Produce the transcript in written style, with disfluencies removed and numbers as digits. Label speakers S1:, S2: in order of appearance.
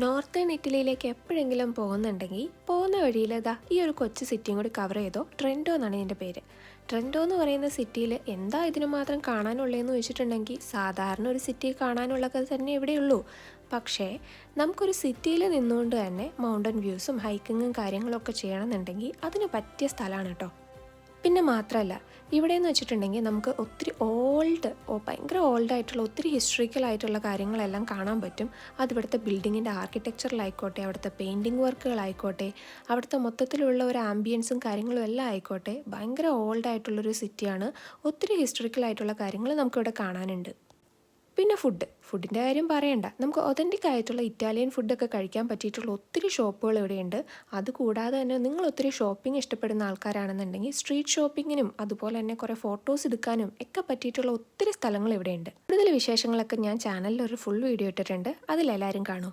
S1: Northern ഇറ്റലിയിലേക്ക് എപ്പോഴെങ്കിലും പോകുന്നുണ്ടെങ്കിൽ പോകുന്ന വഴിയിൽ ഇതാ ഈ ഒരു കൊച്ചു സിറ്റിയും കൂടി കവർ ചെയ്തോ. ട്രെൻഡോ എന്നാണ് ഇതിൻ്റെ പേര്. ട്രെൻഡോ എന്ന് പറയുന്ന സിറ്റിയിൽ എന്താ ഇതിനു മാത്രം കാണാനുള്ളതെന്ന് വെച്ചിട്ടുണ്ടെങ്കിൽ സാധാരണ ഒരു സിറ്റി കാണാനുള്ളത് തന്നെ ഇവിടെയുള്ളൂ. പക്ഷേ നമുക്കൊരു സിറ്റിയിൽ നിന്നുകൊണ്ട് തന്നെ മൗണ്ടൻ വ്യൂസും ഹൈക്കിങ്ങും കാര്യങ്ങളൊക്കെ ചെയ്യണമെന്നുണ്ടെങ്കിൽ അതിന് പറ്റിയ സ്ഥലമാണ് കേട്ടോ. പിന്നെ മാത്രമല്ല ഇവിടെയെന്ന് വെച്ചിട്ടുണ്ടെങ്കിൽ നമുക്ക് ഒത്തിരി ഭയങ്കര ഓൾഡായിട്ടുള്ള ഒത്തിരി ഹിസ്റ്ററിക്കലായിട്ടുള്ള കാര്യങ്ങളെല്ലാം കാണാൻ പറ്റും. അതിവിടുത്തെ ബിൽഡിങ്ങിൻ്റെ ആർക്കിടെക്ചറിലായിക്കോട്ടെ, അവിടുത്തെ പെയിൻറ്റിങ് വർക്കുകളായിക്കോട്ടെ, അവിടുത്തെ മൊത്തത്തിലുള്ള ഒരു ആംബിയൻസും കാര്യങ്ങളും എല്ലാം ആയിക്കോട്ടെ, ഭയങ്കര ഓൾഡായിട്ടുള്ളൊരു സിറ്റിയാണ്. ഒത്തിരി ഹിസ്റ്ററിക്കലായിട്ടുള്ള കാര്യങ്ങൾ നമുക്കിവിടെ കാണാനുണ്ട്. പിന്നെ ഫുഡിൻ്റെ കാര്യം പറയണ്ട. നമുക്ക് ഒതൻറ്റിക് ആയിട്ടുള്ള ഇറ്റാലിയൻ ഫുഡൊക്കെ കഴിക്കാൻ പറ്റിയിട്ടുള്ള ഒത്തിരി ഷോപ്പുകൾ ഇവിടെയുണ്ട്. അതുകൂടാതെ തന്നെ നിങ്ങൾ ഒത്തിരി ഷോപ്പിംഗ് ഇഷ്ടപ്പെടുന്ന ആൾക്കാരാണെന്നുണ്ടെങ്കിൽ സ്ട്രീറ്റ് ഷോപ്പിങ്ങിനും അതുപോലെ തന്നെ കുറേ ഫോട്ടോസ് എടുക്കാനും ഒക്കെ പറ്റിയിട്ടുള്ള ഒത്തിരി സ്ഥലങ്ങൾ ഇവിടെയുണ്ട്. കൂടുതൽ വിശേഷങ്ങളൊക്കെ ഞാൻ ചാനലിൽ ഒരു ഫുൾ വീഡിയോ ഇട്ടിട്ടുണ്ട്. അതിലെല്ലാവരും കാണൂ.